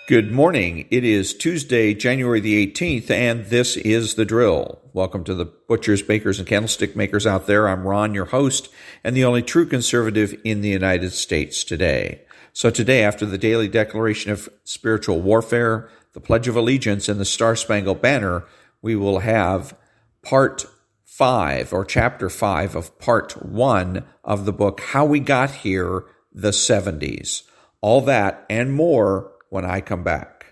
Good morning. It is Tuesday, January the 18th, and this is The Drill. Welcome to the butchers, bakers, and candlestick makers out there. I'm Ron, your host, and the only true conservative in the United States today. So today, after the daily declaration of spiritual warfare, the Pledge of Allegiance, and the Star-Spangled Banner, we will have Part 5, or Chapter 5 of Part 1 of the book, How We Got Here, the 70s. All that and more when I come back.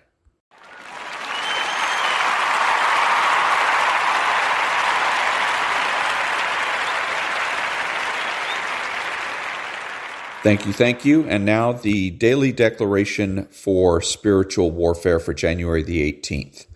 Thank you. And now the daily declaration for spiritual warfare for January the 18th.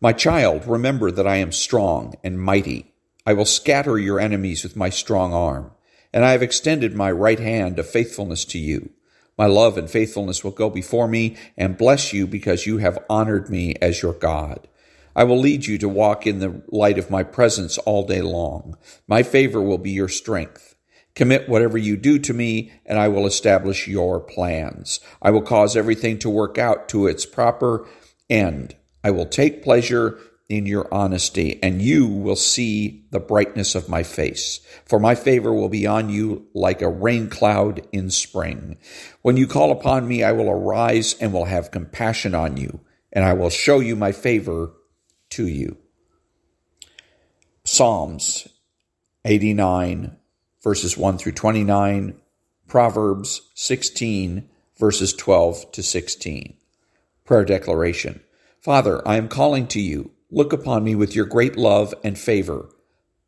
My child, remember that I am strong and mighty. I will scatter your enemies with my strong arm, and I have extended my right hand of faithfulness to you. My love and faithfulness will go before me and bless you because you have honored me as your God. I will lead you to walk in the light of my presence all day long. My favor will be your strength. Commit whatever you do to me, and I will establish your plans. I will cause everything to work out to its proper end. I will take pleasure in your honesty, and you will see the brightness of my face. For my favor will be on you like a rain cloud in spring. When you call upon me, I will arise and will have compassion on you, and I will show you my favor to you. Psalms 89, verses 1 through 29, Proverbs 16, verses 12 to 16. Prayer declaration. Father, I am calling to you. Look upon me with your great love and favor.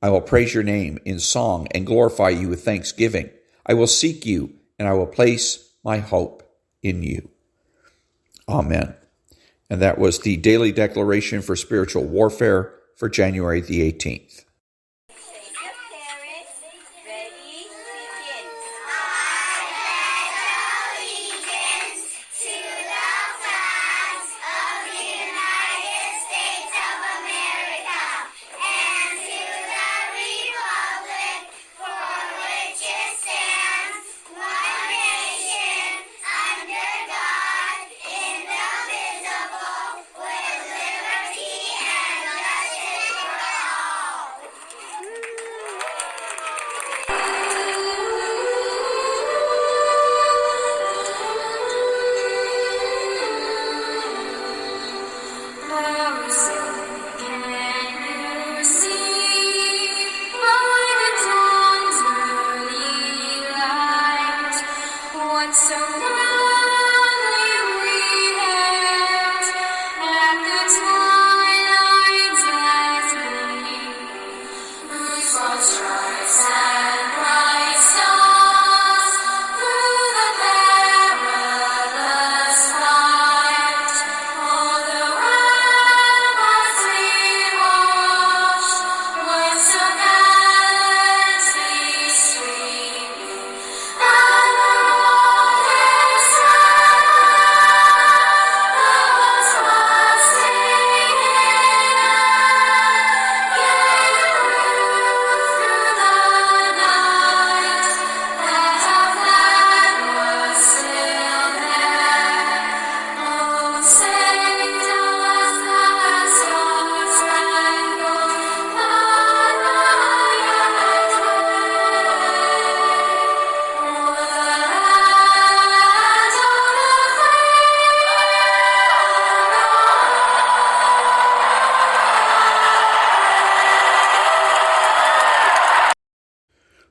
I will praise your name in song and glorify you with thanksgiving. I will seek you, and I will place my hope in you. Amen. And that was the daily declaration for spiritual warfare for January the 18th.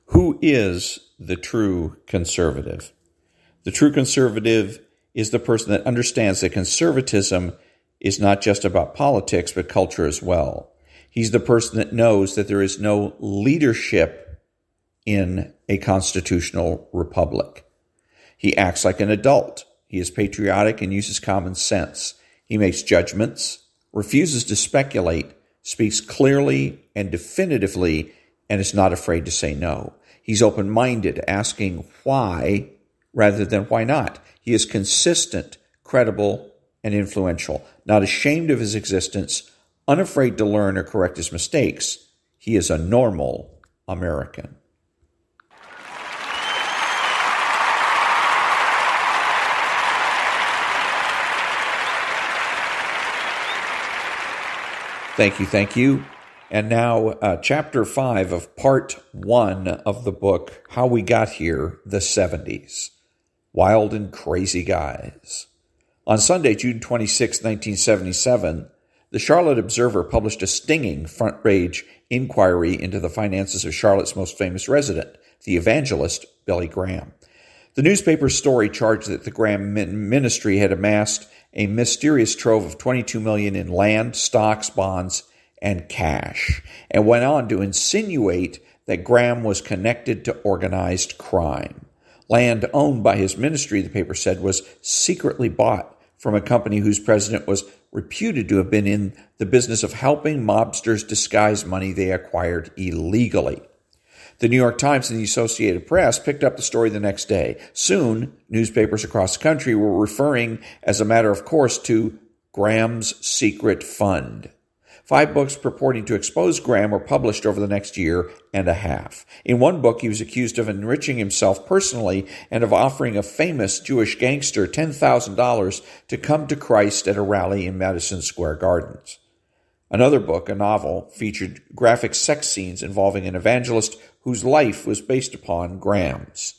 Who is the true conservative? The true conservative is the person that understands that conservatism is not just about politics, but culture as well. He's the person that knows that there is no leadership in a constitutional republic. He acts like an adult. He is patriotic and uses common sense. He makes judgments, refuses to speculate, speaks clearly and definitively, and is not afraid to say no. He's open-minded, asking why rather than why not. He is consistent, credible, and influential, not ashamed of his existence, unafraid to learn or correct his mistakes. He is a normal American. Thank you, thank you. And now, Chapter 5 of Part 1 of the book, How We Got Here, the 70s. Wild and Crazy Guys. On Sunday, June 26, 1977, the Charlotte Observer published a stinging front-page inquiry into the finances of Charlotte's most famous resident, the evangelist Billy Graham. The newspaper's story charged that the Graham ministry had amassed a mysterious trove of $22 million in land, stocks, bonds, and cash, and went on to insinuate that Graham was connected to organized crime. Land owned by his ministry, the paper said, was secretly bought from a company whose president was reputed to have been in the business of helping mobsters disguise money they acquired illegally. The New York Times and the Associated Press picked up the story the next day. Soon, newspapers across the country were referring, as a matter of course, to Graham's Secret Fund. 5 books purporting to expose Graham were published over the next year and a half. In one book, he was accused of enriching himself personally and of offering a famous Jewish gangster $10,000 to come to Christ at a rally in Madison Square Gardens. Another book, a novel, featured graphic sex scenes involving an evangelist whose life was based upon Graham's.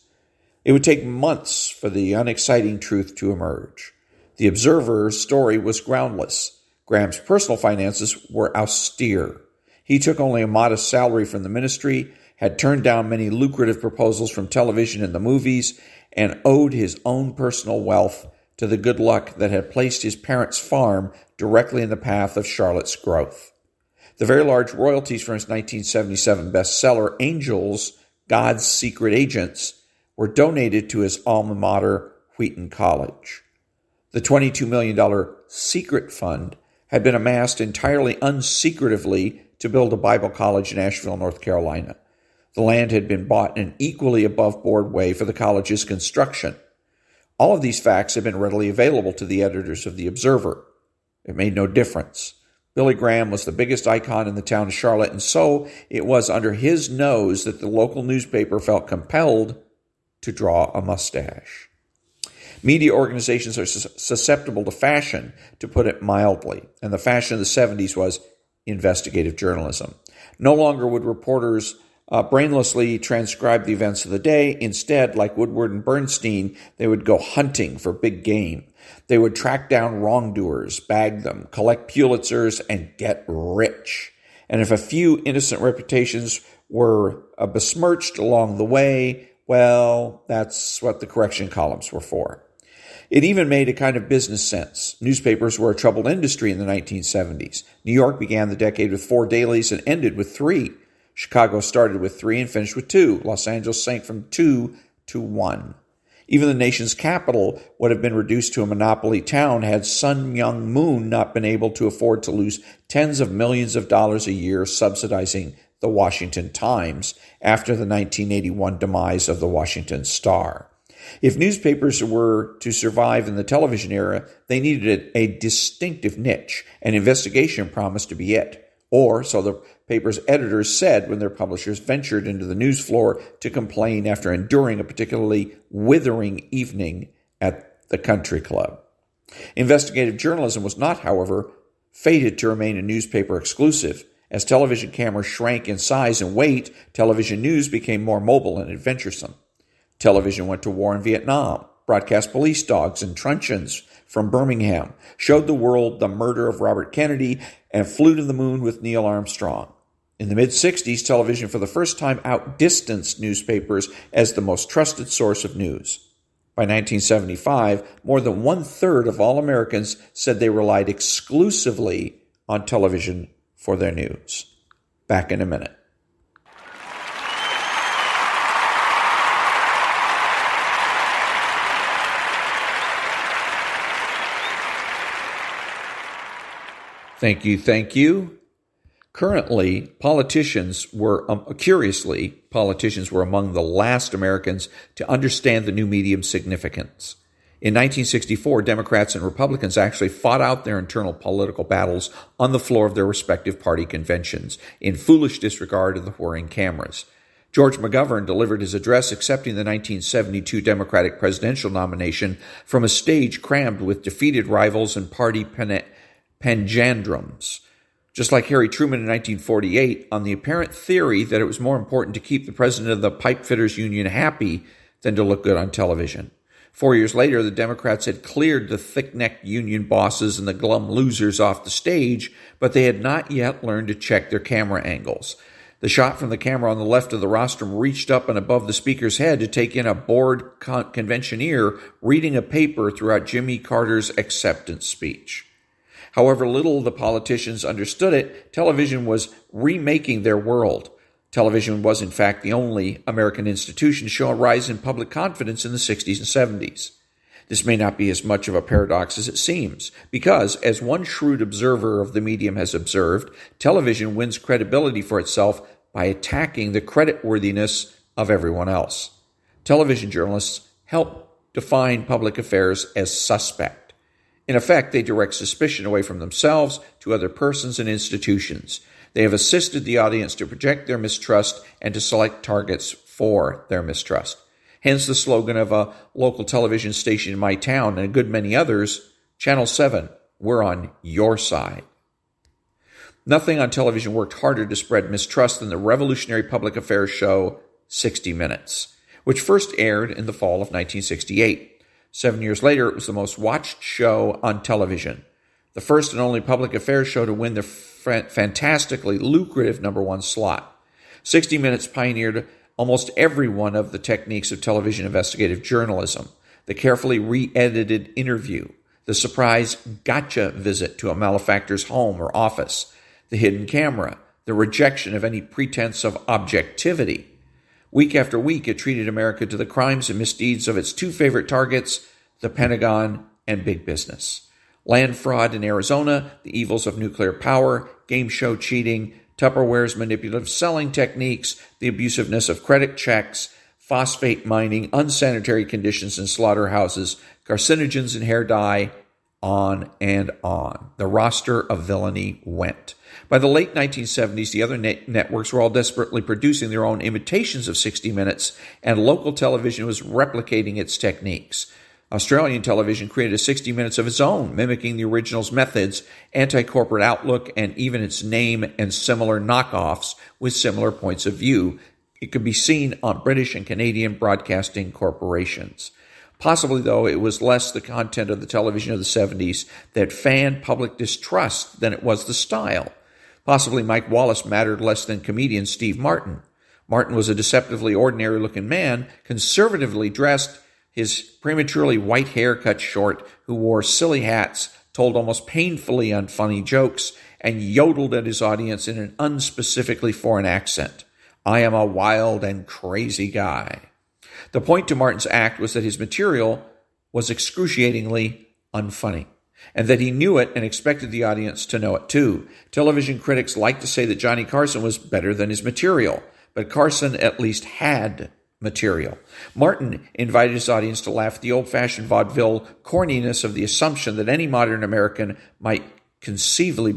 It would take months for the unexciting truth to emerge. The Observer's story was groundless. Graham's personal finances were austere. He took only a modest salary from the ministry, had turned down many lucrative proposals from television and the movies, and owed his own personal wealth to the good luck that had placed his parents' farm directly in the path of Charlotte's growth. The very large royalties from his 1977 bestseller, Angels, God's Secret Agents, were donated to his alma mater, Wheaton College. The $22 million secret fund had been amassed entirely unsecretively to build a Bible college in Asheville, North Carolina. The land had been bought in an equally above-board way for the college's construction. All of these facts had been readily available to the editors of The Observer. It made no difference. Billy Graham was the biggest icon in the town of Charlotte, and so it was under his nose that the local newspaper felt compelled to draw a mustache. Media organizations are susceptible to fashion, to put it mildly, and the fashion of the 70s was investigative journalism. No longer would reporters brainlessly transcribe the events of the day. Instead, like Woodward and Bernstein, they would go hunting for big game. They would track down wrongdoers, bag them, collect Pulitzers, and get rich. And if a few innocent reputations were besmirched along the way, well, that's what the correction columns were for. It even made a kind of business sense. Newspapers were a troubled industry in the 1970s. New York began the decade with 4 dailies and ended with 3. Chicago started with 3 and finished with 2. Los Angeles sank from 2 to 1. Even the nation's capital would have been reduced to a monopoly town had Sun Myung Moon not been able to afford to lose tens of millions of dollars a year subsidizing the Washington Times after the 1981 demise of the Washington Star. If newspapers were to survive in the television era, they needed a distinctive niche, and investigation promised to be it. Or, so the paper's editors said when their publishers ventured into the news floor to complain after enduring a particularly withering evening at the country club. Investigative journalism was not, however, fated to remain a newspaper exclusive. As television cameras shrank in size and weight, television news became more mobile and adventuresome. Television went to war in Vietnam, broadcast police dogs and truncheons from Birmingham, showed the world the murder of Robert Kennedy, and flew to the moon with Neil Armstrong. In the mid-60s, television for the first time outdistanced newspapers as the most trusted source of news. By 1975, more than 1/3 of all Americans said they relied exclusively on television for their news. Back in a minute. Thank you. Currently, politicians were among the last Americans to understand the new medium's significance. In 1964, Democrats and Republicans actually fought out their internal political battles on the floor of their respective party conventions, in foolish disregard of the whirring cameras. George McGovern delivered his address accepting the 1972 Democratic presidential nomination from a stage crammed with defeated rivals and party panjandrums. Just like Harry Truman in 1948, on the apparent theory that it was more important to keep the president of the Pipe Fitters Union happy than to look good on television. 4 years later, the Democrats had cleared the thick-necked union bosses and the glum losers off the stage, but they had not yet learned to check their camera angles. The shot from the camera on the left of the rostrum reached up and above the speaker's head to take in a bored conventioneer reading a paper throughout Jimmy Carter's acceptance speech. However little the politicians understood it, television was remaking their world. Television was, in fact, the only American institution to show a rise in public confidence in the 60s and 70s. This may not be as much of a paradox as it seems, because, as one shrewd observer of the medium has observed, television wins credibility for itself by attacking the creditworthiness of everyone else. Television journalists help define public affairs as suspect. In effect, they direct suspicion away from themselves to other persons and institutions. They have assisted the audience to project their mistrust and to select targets for their mistrust. Hence the slogan of a local television station in my town and a good many others, Channel 7, we're on your side. Nothing on television worked harder to spread mistrust than the revolutionary public affairs show 60 Minutes, which first aired in the fall of 1968. 7 years later, it was the most watched show on television, the first and only public affairs show to win the fantastically lucrative number one slot. 60 Minutes pioneered almost every one of the techniques of television investigative journalism: the carefully re-edited interview, the surprise gotcha visit to a malefactor's home or office, the hidden camera, the rejection of any pretense of objectivity. Week after week, it treated America to the crimes and misdeeds of its two favorite targets, the Pentagon and big business. Land fraud in Arizona, the evils of nuclear power, game show cheating, Tupperware's manipulative selling techniques, the abusiveness of credit checks, phosphate mining, unsanitary conditions in slaughterhouses, carcinogens in hair dye, on and on. The roster of villainy went. By the late 1970s, the other networks were all desperately producing their own imitations of 60 Minutes, and local television was replicating its techniques. Australian television created a 60 Minutes of its own, mimicking the original's methods, anti-corporate outlook, and even its name and similar knockoffs with similar points of view. It could be seen on British and Canadian broadcasting corporations. Possibly, though, it was less the content of the television of the 70s that fanned public distrust than it was the style. Possibly Mike Wallace mattered less than comedian Steve Martin. Martin was a deceptively ordinary-looking man, conservatively dressed, his prematurely white hair cut short, who wore silly hats, told almost painfully unfunny jokes, and yodeled at his audience in an unspecifically foreign accent. I am a wild and crazy guy. The point to Martin's act was that his material was excruciatingly unfunny, and that he knew it and expected the audience to know it too. Television critics like to say that Johnny Carson was better than his material, but Carson at least had material. Martin invited his audience to laugh at the old-fashioned vaudeville corniness of the assumption that any modern American might conceivably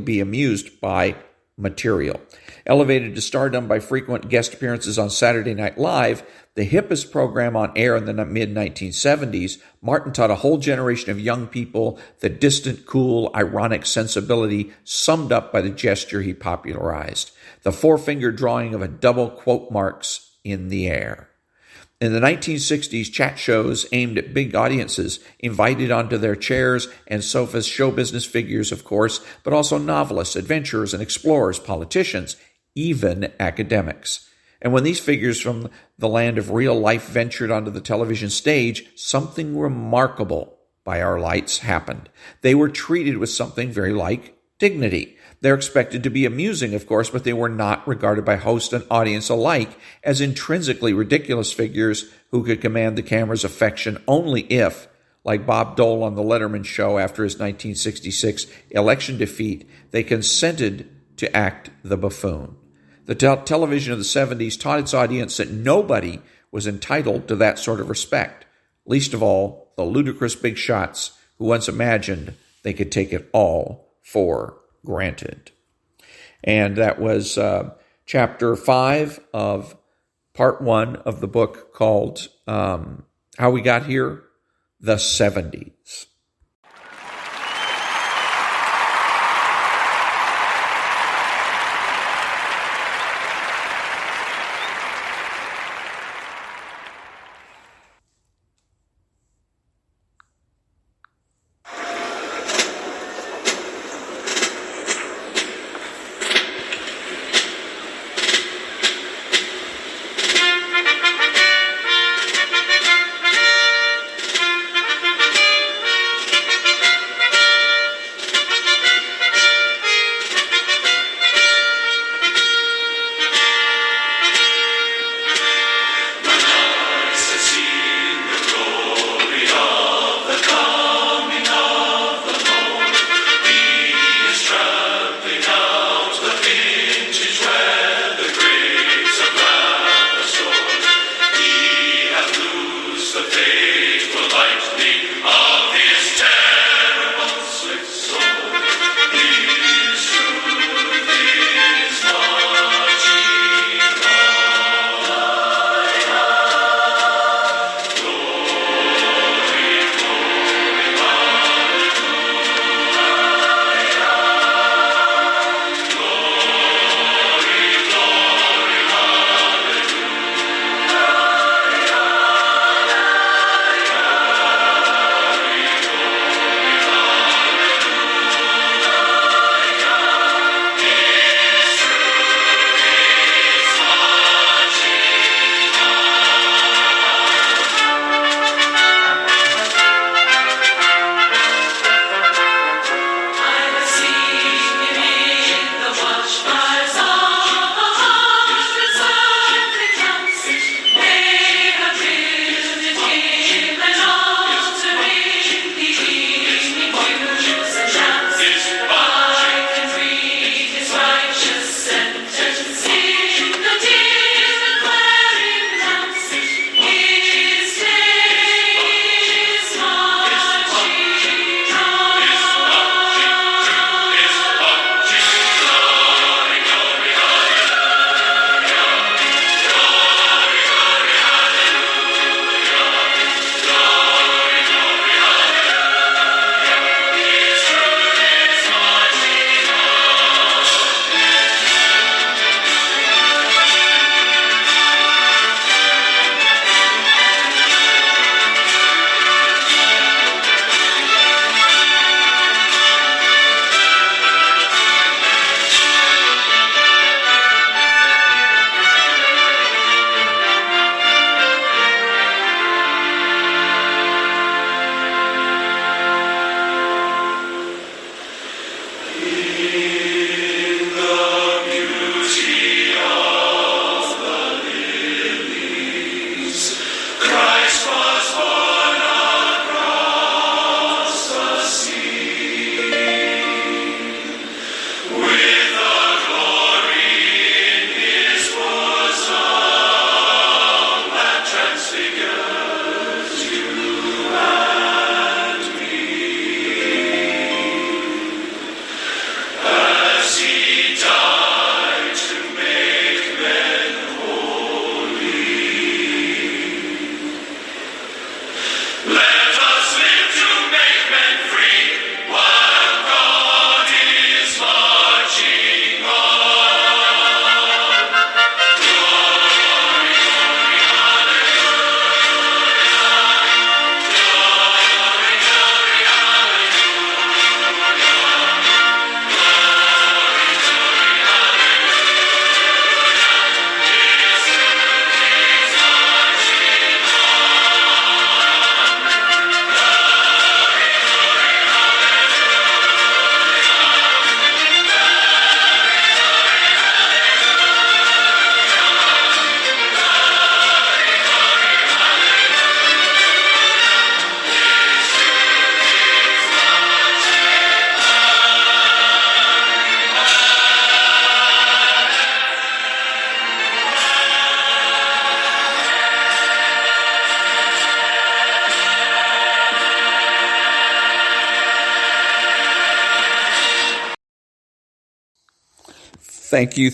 be amused by material. Elevated to stardom by frequent guest appearances on Saturday Night Live, the hippest program on air in the mid-1970s, Martin taught a whole generation of young people the distant, cool, ironic sensibility summed up by the gesture he popularized, the forefinger drawing of a double quote marks in the air. In the 1960s, chat shows aimed at big audiences invited onto their chairs and sofas show business figures, of course, but also novelists, adventurers, and explorers, politicians, even academics. And when these figures from the land of real life ventured onto the television stage, something remarkable by our lights happened. They were treated with something very like dignity. They're expected to be amusing, of course, but they were not regarded by host and audience alike as intrinsically ridiculous figures who could command the camera's affection only if, like Bob Dole on The Letterman Show after his 1966 election defeat, they consented to act the buffoon. The television of the 70s taught its audience that nobody was entitled to that sort of respect, least of all the ludicrous big shots who once imagined they could take it all for granted. And that was chapter 5 of part 1 of the book called How We Got Here, the 70s.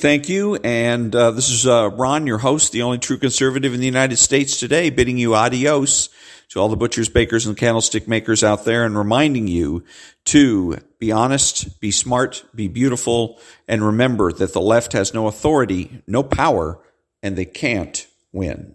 Thank you. And this is Ron, your host, the only true conservative in the United States today, bidding you adios to all the butchers, bakers, and candlestick makers out there, and reminding you to be honest, be smart, be beautiful, and remember that the left has no authority, no power, and they can't win.